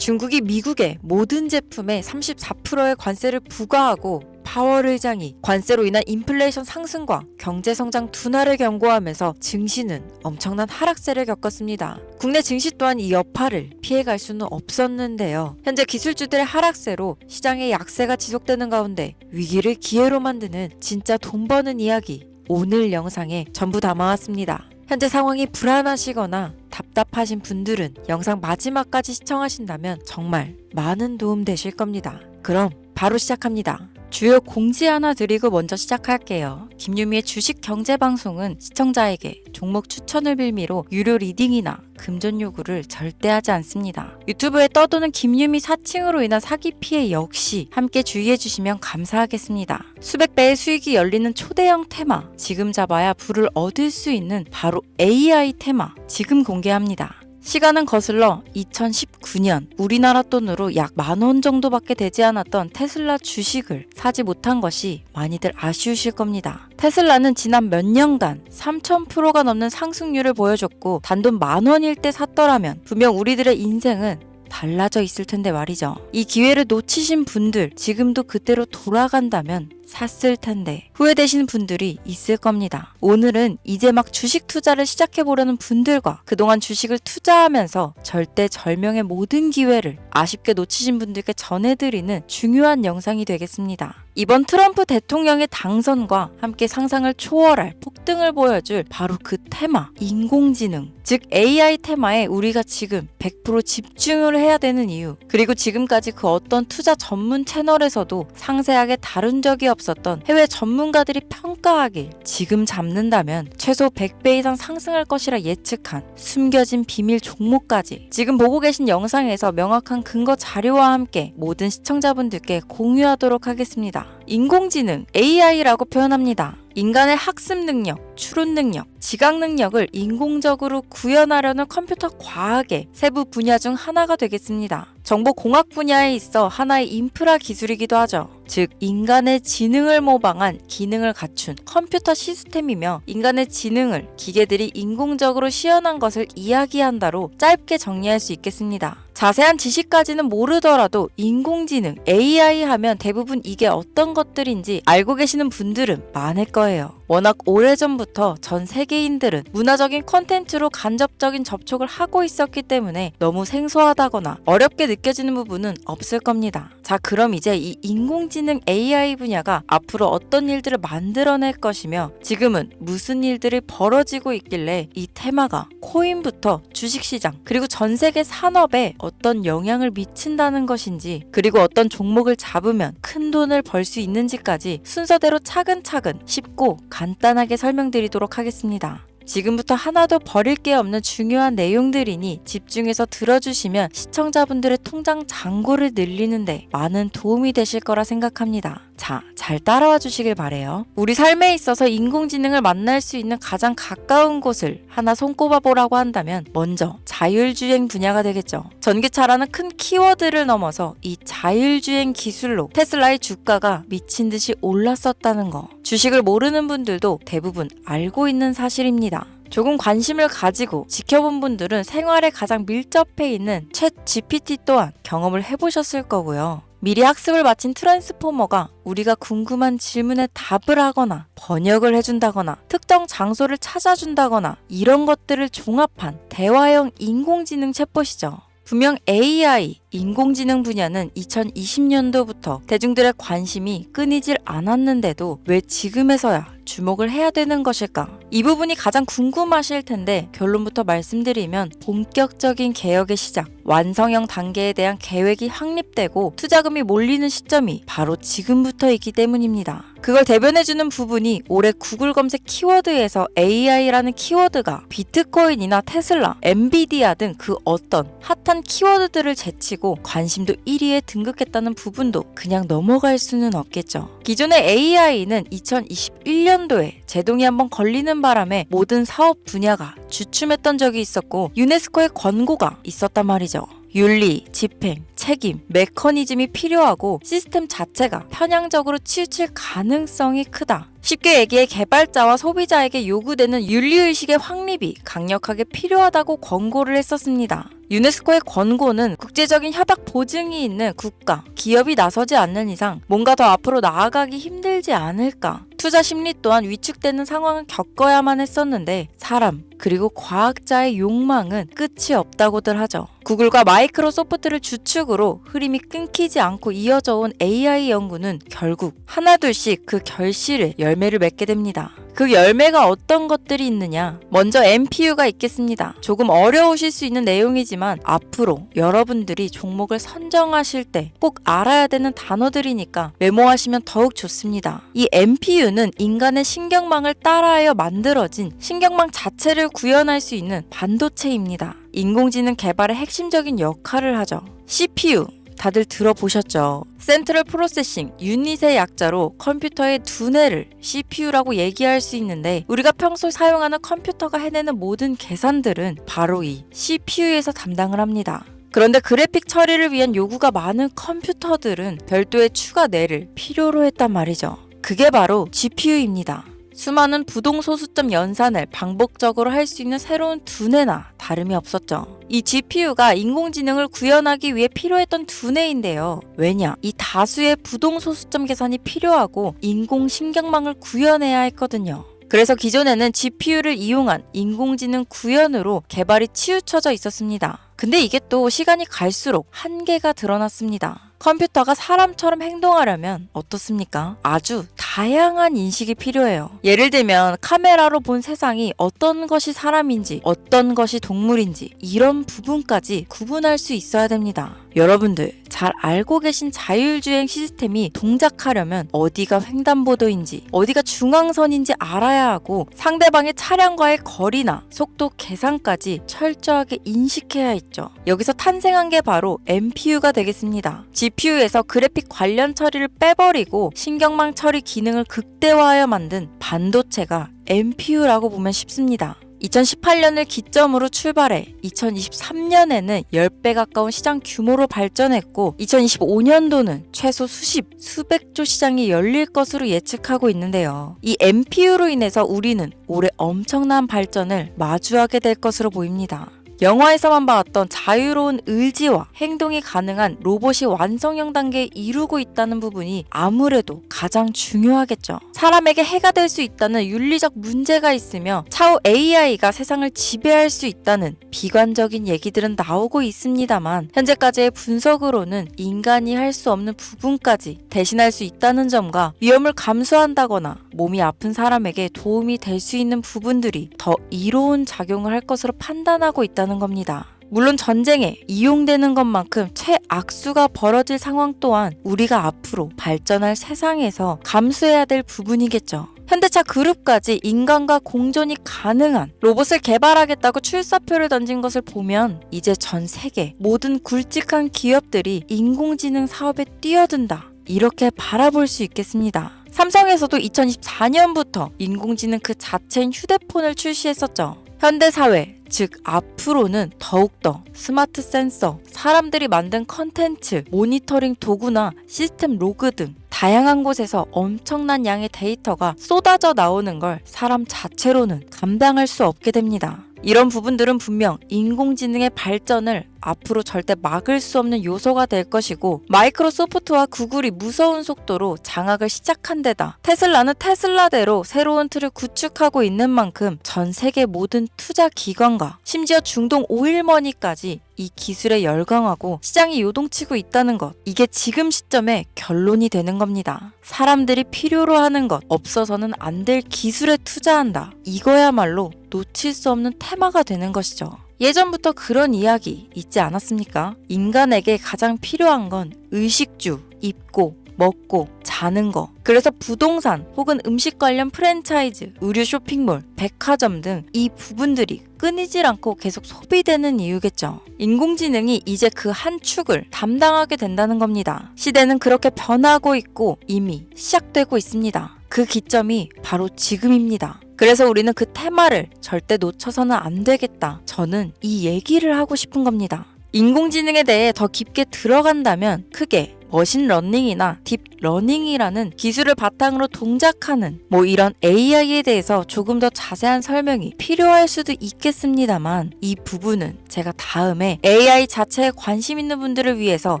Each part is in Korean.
중국이 미국의 모든 제품에 34%의 관세를 부과하고 파월 의장이 관세로 인한 인플레이션 상승과 경제성장 둔화를 경고하면서 증시는 엄청난 하락세를 겪었습니다. 국내 증시 또한 이 여파를 피해갈 수는 없었는데요. 현재 기술주들의 하락세로 시장의 약세가 지속되는 가운데 위기를 기회로 만드는 진짜 돈 버는 이야기, 오늘 영상에 전부 담아왔습니다. 현재 상황이 불안하시거나 답답하신 분들은 영상 마지막까지 시청하신다면 정말 많은 도움 되실 겁니다. 그럼 바로 시작합니다. 주요 공지 하나 드리고 먼저 시작할게요. 김유미의 주식 경제 방송은 시청자에게 종목 추천을 빌미로 유료 리딩이나 금전 요구를 절대 하지 않습니다. 유튜브에 떠도는 김유미 사칭으로 인한 사기 피해 역시 함께 주의해 주시면 감사하겠습니다. 수백 배의 수익이 열리는 초대형 테마, 지금 잡아야 부를 얻을 수 있는 바로 AI 테마, 지금 공개합니다. 시간은 거슬러 2019년 우리나라 돈으로 약 10,000원 정도밖에 되지 않았던 테슬라 주식을 사지 못한 것이 많이들 아쉬우실 겁니다. 테슬라는 지난 몇 년간 3000%가 넘는 상승률을 보여줬고 단돈 10,000원일 때 샀더라면 분명 우리들의 인생은 달라져 있을 텐데 말이죠. 이 기회를 놓치신 분들, 지금도 그때로 돌아간다면 샀을 텐데 후회되시는 분들이 있을 겁니다. 오늘은 이제 막 주식 투자를 시작해보려는 분들과 그동안 주식을 투자하면서 절대절명의 모든 기회를 아쉽게 놓치신 분들께 전해드리는 중요한 영상이 되겠습니다. 이번 트럼프 대통령의 당선과 함께 상상을 초월할 폭등을 보여줄 바로 그 테마, 인공지능, 즉 AI 테마에 우리가 지금 100% 집중을 해야 되는 이유, 그리고 지금까지 그 어떤 투자 전문 채널에서도 상세하게 다룬 적이 없었던 해외 전문가들이 평가하길 지금 잡는다면 최소 100배 이상 상승할 것이라 예측한 숨겨진 비밀 종목까지 지금 보고 계신 영상에서 명확한 근거 자료와 함께 모든 시청자분들께 공유하도록 하겠습니다. 인공지능, AI라고 표현합니다. 인간의 학습 능력, 추론 능력, 지각 능력을 인공적으로 구현하려는 컴퓨터 과학의 세부 분야 중 하나가 되겠습니다. 정보공학 분야에 있어 하나의 인프라 기술이기도 하죠. 즉 인간의 지능을 모방한 기능을 갖춘 컴퓨터 시스템이며 인간의 지능을 기계들이 인공적으로 시연한 것을 이야기한다로 짧게 정리할 수 있겠습니다. 자세한 지식까지는 모르더라도 인공지능, AI 하면 대부분 이게 어떤 것들인지 알고 계시는 분들은 많을 거예요. 워낙 오래전부터 전 세계인들은 문화적인 콘텐츠로 간접적인 접촉을 하고 있었기 때문에 너무 생소하다거나 어렵게 느껴지는 부분은 없을 겁니다. 자, 그럼 이제 이 인공지능 AI 분야가 앞으로 어떤 일들을 만들어낼 것이며 지금은 무슨 일들이 벌어지고 있길래 이 테마가 코인부터 주식시장 그리고 전 세계 산업에 어떤 영향을 미친다는 것인지, 그리고 어떤 종목을 잡으면 큰 돈을 벌 수 있는지까지 순서대로 차근차근 쉽고 간단하게 설명드리도록 하겠습니다. 지금부터 하나도 버릴 게 없는 중요한 내용들이니 집중해서 들어주시면 시청자분들의 통장 잔고를 늘리는데 많은 도움이 되실 거라 생각합니다. 자, 잘 따라와 주시길 바래요. 우리 삶에 있어서 인공지능을 만날 수 있는 가장 가까운 곳을 하나 손꼽아 보라고 한다면 먼저 자율주행 분야가 되겠죠. 전기차라는 큰 키워드를 넘어서 이 자율주행 기술로 테슬라의 주가가 미친 듯이 올랐었다는 거, 주식을 모르는 분들도 대부분 알고 있는 사실입니다. 조금 관심을 가지고 지켜본 분들은 생활에 가장 밀접해 있는 챗 GPT 또한 경험을 해보셨을 거고요. 미리 학습을 마친 트랜스포머가 우리가 궁금한 질문에 답을 하거나 번역을 해준다거나 특정 장소를 찾아준다거나 이런 것들을 종합한 대화형 인공지능 챗봇이죠. 분명 AI, 인공지능 분야는 2020년도부터 대중들의 관심이 끊이질 않았는데도 왜 지금에서야 주목을 해야 되는 것일까? 이 부분이 가장 궁금하실 텐데 결론부터 말씀드리면 본격적인 개혁의 시작, 완성형 단계에 대한 계획이 확립되고 투자금이 몰리는 시점이 바로 지금부터이기 때문입니다. 그걸 대변해주는 부분이 올해 구글 검색 키워드에서 AI라는 키워드가 비트코인이나 테슬라, 엔비디아 등 그 어떤 핫한 키워드들을 제치고 관심도 1위에 등극했다는 부분도 그냥 넘어갈 수는 없겠죠. 기존의 AI는 2021년도에 제동이 한번 걸리는 바람에 모든 사업 분야가 주춤했던 적이 있었고 유네스코의 권고가 있었단 말이죠. 윤리, 집행, 책임, 메커니즘이 필요하고 시스템 자체가 편향적으로 치우칠 가능성이 크다. 쉽게 얘기해 개발자와 소비자에게 요구되는 윤리의식의 확립이 강력하게 필요하다고 권고를 했었습니다. 유네스코의 권고는 국제적인 협약 보증이 있는 국가, 기업이 나서지 않는 이상 뭔가 더 앞으로 나아가기 힘들지 않을까. 투자 심리 또한 위축되는 상황을 겪어야만 했었는데 사람 그리고 과학자의 욕망은 끝이 없다고들 하죠. 구글과 마이크로소프트를 주축으로 흐름이 끊기지 않고 이어져 온 AI 연구는 결국 하나둘씩 그 결실의 열매를 맺게 됩니다. 그 열매가 어떤 것들이 있느냐? 먼저 MPU가 있겠습니다. 조금 어려우실 수 있는 내용이지만 앞으로 여러분들이 종목을 선정하실 때 꼭 알아야 되는 단어들이니까 메모하시면 더욱 좋습니다. 이 MPU는 인간의 신경망을 따라하여 만들어진 신경망 자체를 구현할 수 있는 반도체입니다. 인공지능 개발의 핵심적인 역할을 하죠. CPU 다들 들어보셨죠? 센트럴 프로세싱 유닛의 약자로 컴퓨터의 두뇌를 CPU라고 얘기할 수 있는데 우리가 평소 사용하는 컴퓨터가 해내는 모든 계산들은 바로 이 CPU에서 담당을 합니다. 그런데 그래픽 처리를 위한 요구가 많은 컴퓨터들은 별도의 추가 뇌를 필요로 했단 말이죠. 그게 바로 GPU입니다. 수많은 부동소수점 연산을 반복적으로 할 수 있는 새로운 두뇌나 다름이 없었죠. 이 GPU가 인공지능을 구현하기 위해 필요했던 두뇌인데요. 왜냐? 이 다수의 부동소수점 계산이 필요하고 인공신경망을 구현해야 했거든요. 그래서 기존에는 GPU를 이용한 인공지능 구현으로 개발이 치우쳐져 있었습니다. 근데 이게 또 시간이 갈수록 한계가 드러났습니다. 컴퓨터가 사람처럼 행동하려면 어떻습니까? 아주 다양한 인식이 필요해요. 예를 들면 카메라로 본 세상이 어떤 것이 사람인지 어떤 것이 동물인지 이런 부분까지 구분할 수 있어야 됩니다. 여러분들 잘 알고 계신 자율주행 시스템이 동작하려면 어디가 횡단보도인지 어디가 중앙선인지 알아야 하고 상대방의 차량과의 거리나 속도 계산까지 철저하게 인식해야 있죠. 여기서 탄생한 게 바로 MPU가 되겠습니다. GPU에서 그래픽 관련 처리를 빼버리고 신경망 처리 기능을 극대화하여 만든 반도체가 MPU라고 보면 쉽습니다. 2018년을 기점으로 출발해 2023년에는 10배 가까운 시장 규모로 발전했고 2025년도는 최소 수백조 시장이 열릴 것으로 예측하고 있는데요. 이 MPU로 인해서 우리는 올해 엄청난 발전을 마주하게 될 것으로 보입니다. 영화에서만 봤던 자유로운 의지와 행동이 가능한 로봇이 완성형 단계에 이루고 있다는 부분이 아무래도 가장 중요하겠죠. 사람에게 해가 될 수 있다는 윤리적 문제가 있으며 차후 AI가 세상을 지배할 수 있다는 비관적인 얘기들은 나오고 있습니다만 현재까지의 분석으로는 인간이 할 수 없는 부분까지 대신할 수 있다는 점과 위험을 감수한다거나 몸이 아픈 사람에게 도움이 될 수 있는 부분들이 더 이로운 작용을 할 것으로 판단하고 있다는 겁니다. 물론 전쟁에 이용되는 것만큼 최악수가 벌어질 상황 또한 우리가 앞으로 발전할 세상에서 감수해야 될 부분이겠죠. 현대차 그룹까지 인간과 공존이 가능한 로봇을 개발하겠다고 출사표를 던진 것을 보면 이제 전 세계 모든 굵직한 기업들이 인공지능 사업에 뛰어든다. 이렇게 바라볼 수 있겠습니다. 삼성에서도 2024년부터 인공지능 그 자체인 휴대폰을 출시했었죠. 현대사회, 즉 앞으로는 더욱더 스마트 센서, 사람들이 만든 컨텐츠, 모니터링 도구나 시스템 로그 등 다양한 곳에서 엄청난 양의 데이터가 쏟아져 나오는 걸 사람 자체로는 감당할 수 없게 됩니다. 이런 부분들은 분명 인공지능의 발전을 앞으로 절대 막을 수 없는 요소가 될 것이고 마이크로소프트와 구글이 무서운 속도로 장악을 시작한 데다 테슬라는 테슬라대로 새로운 틀을 구축하고 있는 만큼 전 세계 모든 투자 기관과 심지어 중동 오일머니까지 이 기술에 열광하고 시장이 요동치고 있다는 것, 이게 지금 시점에 결론이 되는 겁니다. 사람들이 필요로 하는 것, 없어서는 안 될 기술에 투자한다. 이거야말로 놓칠 수 없는 테마가 되는 것이죠. 예전부터 그런 이야기 있지 않았습니까? 인간에게 가장 필요한 건 의식주, 입고, 먹고, 자는 거. 그래서 부동산 혹은 음식 관련 프랜차이즈, 의류 쇼핑몰, 백화점 등 이 부분들이 끊이질 않고 계속 소비되는 이유겠죠. 인공지능이 이제 그 한 축을 담당하게 된다는 겁니다. 시대는 그렇게 변하고 있고 이미 시작되고 있습니다. 그 기점이 바로 지금입니다. 그래서 우리는 그 테마를 절대 놓쳐서는 안 되겠다. 저는 이 얘기를 하고 싶은 겁니다. 인공지능에 대해 더 깊게 들어간다면 크게 머신러닝이나 딥 러닝이라는 기술을 바탕으로 동작하는 이런 AI에 대해서 조금 더 자세한 설명이 필요할 수도 있겠습니다만 이 부분은 제가 다음에 AI 자체에 관심 있는 분들을 위해서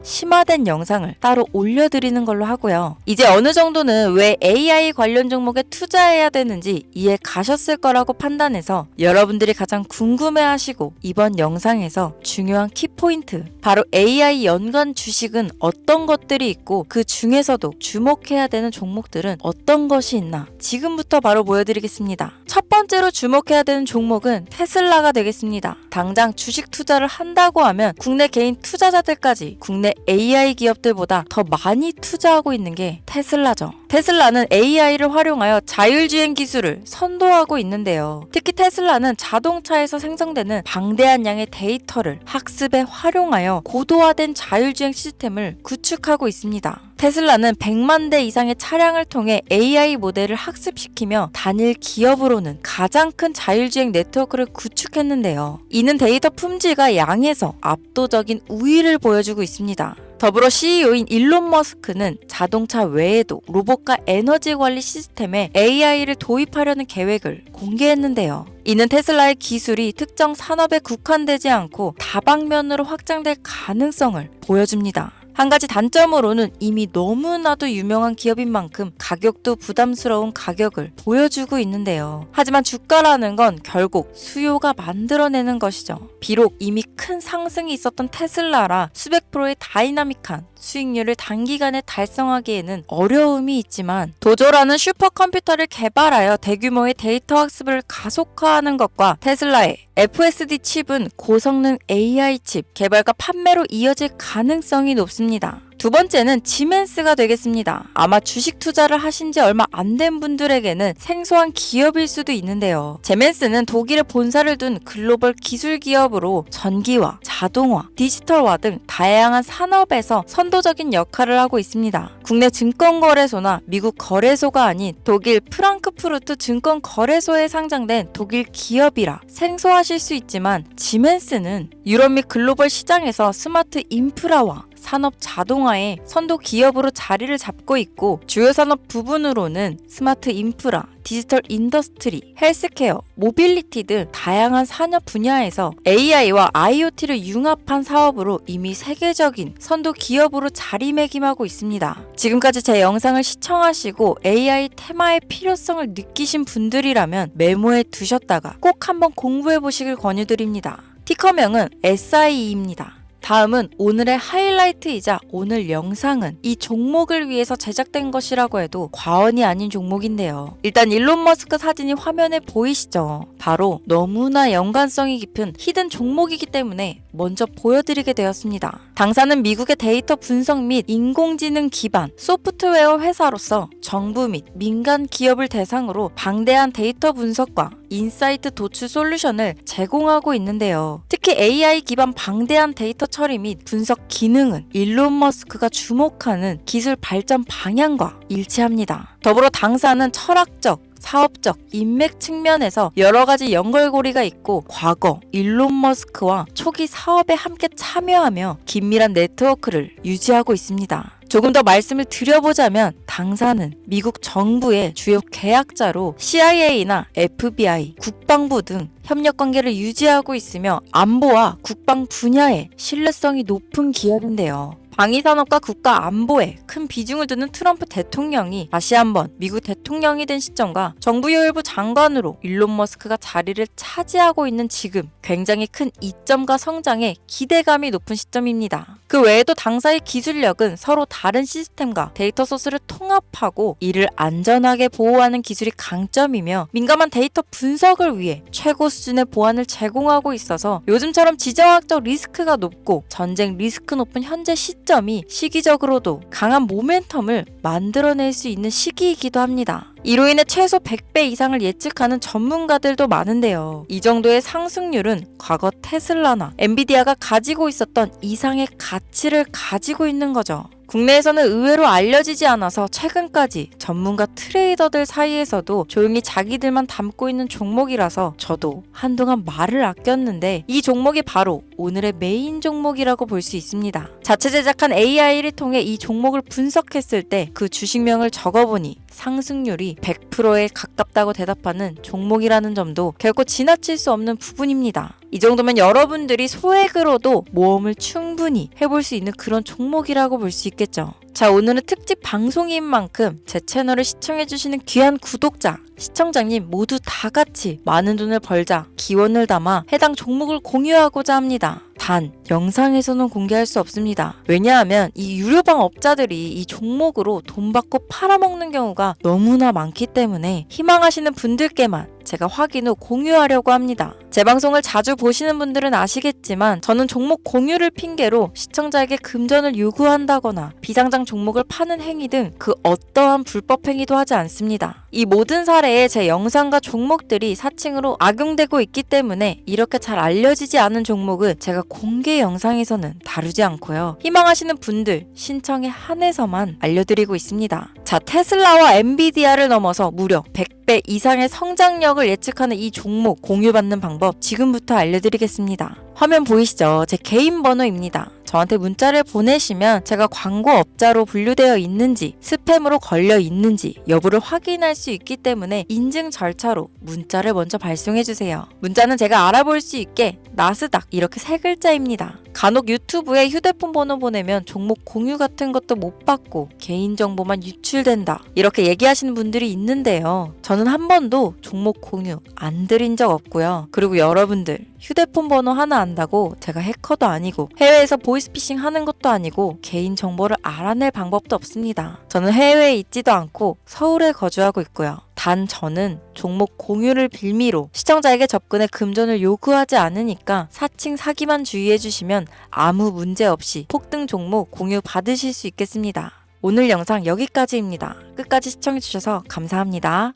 심화된 영상을 따로 올려드리는 걸로 하고요. 이제 어느 정도는 왜 AI 관련 종목에 투자해야 되는지 이해 가셨을 거라고 판단해서 여러분들이 가장 궁금해하시고 이번 영상에서 중요한 키포인트, 바로 AI 연관 주식은 어떤 것들이 있고 그 중에서도 주목해야 되는 종목들은 어떤 것이 있나 지금부터 바로 보여드리겠습니다. 첫 번째로 주목해야 되는 종목은 테슬라가 되겠습니다. 당장 주식 투자를 한다고 하면 국내 개인 투자자들까지 국내 AI 기업들보다 더 많이 투자하고 있는 게 테슬라죠. 테슬라는 AI를 활용하여 자율주행 기술을 선도하고 있는데요. 특히 테슬라는 자동차에서 생성되는 방대한 양의 데이터를 학습에 활용하여 고도화된 자율주행 시스템을 구축하고 있습니다. 테슬라는 100만 대 이상의 차량을 통해 AI 모델을 학습시키며 단일 기업으로는 가장 큰 자율주행 네트워크를 구축했는데요. 이는 데이터 품질과 양에서 압도적인 우위를 보여주고 있습니다. 더불어 CEO인 일론 머스크는 자동차 외에도 로봇과 에너지 관리 시스템에 AI를 도입하려는 계획을 공개했는데요. 이는 테슬라의 기술이 특정 산업에 국한되지 않고 다방면으로 확장될 가능성을 보여줍니다. 한 가지 단점으로는 이미 너무나도 유명한 기업인 만큼 가격도 부담스러운 가격을 보여주고 있는데요. 하지만 주가라는 건 결국 수요가 만들어내는 것이죠. 비록 이미 큰 상승이 있었던 테슬라라 수백 프로의 다이나믹한 수익률을 단기간에 달성하기에는 어려움이 있지만 도조라는 슈퍼컴퓨터를 개발하여 대규모의 데이터 학습을 가속화하는 것과 테슬라의 FSD 칩은 고성능 AI 칩 개발과 판매로 이어질 가능성이 높습니다. 두 번째는 지멘스가 되겠습니다. 아마 주식 투자를 하신 지 얼마 안 된 분들에게는 생소한 기업일 수도 있는데요. 지멘스는 독일에 본사를 둔 글로벌 기술 기업으로 전기화, 자동화, 디지털화 등 다양한 산업에서 선도적인 역할을 하고 있습니다. 국내 증권거래소나 미국 거래소가 아닌 독일 프랑크푸르트 증권거래소에 상장된 독일 기업이라 생소하실 수 있지만 지멘스는 유럽 및 글로벌 시장에서 스마트 인프라와 산업 자동화의 선도 기업으로 자리를 잡고 있고 주요 산업 부분으로는 스마트 인프라, 디지털 인더스트리, 헬스케어, 모빌리티 등 다양한 산업 분야에서 AI와 IoT를 융합한 사업으로 이미 세계적인 선도 기업으로 자리매김하고 있습니다. 지금까지 제 영상을 시청하시고 AI 테마의 필요성을 느끼신 분들이라면 메모해 두셨다가 꼭 한번 공부해 보시길 권유드립니다. 티커명은 SIE입니다. 다음은 오늘의 하이라이트이자 오늘 영상은 이 종목을 위해서 제작된 것이라고 해도 과언이 아닌 종목인데요. 일단 일론 머스크 사진이 화면에 보이시죠? 바로 너무나 연관성이 깊은 히든 종목이기 때문에 먼저 보여드리게 되었습니다. 당사는 미국의 데이터 분석 및 인공지능 기반 소프트웨어 회사로서 정부 및 민간 기업을 대상으로 방대한 데이터 분석과 인사이트 도출 솔루션을 제공하고 있는데요. 특히 AI 기반 방대한 데이터 처리 및 분석 기능은 일론 머스크가 주목하는 기술 발전 방향과 일치합니다. 더불어 당사는 철학적, 사업적, 인맥 측면에서 여러 가지 연결고리가 있고 과거 일론 머스크와 초기 사업에 함께 참여하며 긴밀한 네트워크를 유지하고 있습니다. 조금 더 말씀을 드려보자면 당사는 미국 정부의 주요 계약자로 CIA나 FBI, 국방부 등 협력 관계를 유지하고 있으며 안보와 국방 분야에 신뢰성이 높은 기업인데요. 방위산업과 국가 안보에 큰 비중을 두는 트럼프 대통령이 다시 한번 미국 대통령이 된 시점과 정부요일부 장관으로 일론 머스크가 자리를 차지하고 있는 지금 굉장히 큰 이점과 성장에 기대감이 높은 시점입니다. 그 외에도 당사의 기술력은 서로 다른 시스템과 데이터 소스를 통합하고 이를 안전하게 보호하는 기술이 강점이며 민감한 데이터 분석을 위해 최고 수준의 보안을 제공하고 있어서 요즘처럼 지정학적 리스크가 높고 전쟁 리스크 높은 현재 시점이 시기적으로도 강한 모멘텀을 만들어낼 수 있는 시기이기도 합니다. 이로 인해 최소 100배 이상을 예측하는 전문가들도 많은데요. 이 정도의 상승률은 과거 테슬라나 엔비디아가 가지고 있었던 이상의 가치를 가지고 있는 거죠. 국내에서는 의외로 알려지지 않아서 최근까지 전문가 트레이더들 사이에서도 조용히 자기들만 담고 있는 종목이라서 저도 한동안 말을 아꼈는데 이 종목이 바로 오늘의 메인 종목이라고 볼 수 있습니다. 자체 제작한 AI를 통해 이 종목을 분석했을 때 그 주식명을 적어보니 상승률이 100%에 가깝다고 대답하는 종목이라는 점도 결코 지나칠 수 없는 부분입니다. 이 정도면 여러분들이 소액으로도 모험을 충분히 해볼 수 있는 그런 종목이라고 볼 수 있겠죠. 자, 오늘은 특집 방송인 만큼 제 채널을 시청해주시는 귀한 구독자, 시청자님 모두 다 같이 많은 돈을 벌자 기원을 담아 해당 종목을 공유하고자 합니다. 단, 영상에서는 공개할 수 없습니다. 왜냐하면 이 유료방 업자들이 이 종목으로 돈 받고 팔아먹는 경우가 너무나 많기 때문에 희망하시는 분들께만 제가 확인 후 공유하려고 합니다. 제 방송을 자주 보시는 분들은 아시겠지만 저는 종목 공유를 핑계로 시청자에게 금전을 요구한다거나 비상장 종목을 파는 행위 등 그 어떠한 불법 행위도 하지 않습니다. 이 모든 사례에 제 영상과 종목들이 사칭으로 악용되고 있기 때문에 이렇게 잘 알려지지 않은 종목은 제가 공개 영상에서는 다루지 않고요. 희망하시는 분들 신청에 한해서만 알려드리고 있습니다. 자, 테슬라와 엔비디아를 넘어서 무려 100배 이상의 성장력을 예측하는 이 종목 공유받는 방법 지금부터 알려드리겠습니다. 화면 보이시죠? 제 개인 번호입니다. 저한테 문자를 보내시면 제가 광고업자로 분류되어 있는지 스팸으로 걸려 있는지 여부를 확인할 수 있기 때문에 인증 절차로 문자를 먼저 발송해주세요. 문자는 제가 알아볼 수 있게 나스닥 이렇게 세 글자입니다. 간혹 유튜브에 휴대폰 번호 보내면 종목 공유 같은 것도 못 받고 개인정보만 유출된다 이렇게 얘기하시는 분들이 있는데요. 저는 한 번도 종목 공유 안 드린 적 없고요. 그리고 여러분들 휴대폰 번호 하나 안다고 제가 해커도 아니고 해외에서 보이스피싱 하는 것도 아니고 개인정보를 알아낼 방법도 없습니다. 저는 해외에 있지도 않고 서울에 거주하고 있고요. 단 저는 종목 공유를 빌미로 시청자에게 접근해 금전을 요구하지 않으니까 사칭 사기만 주의해주시면 아무 문제 없이 폭등 종목 공유 받으실 수 있겠습니다. 오늘 영상 여기까지입니다. 끝까지 시청해주셔서 감사합니다.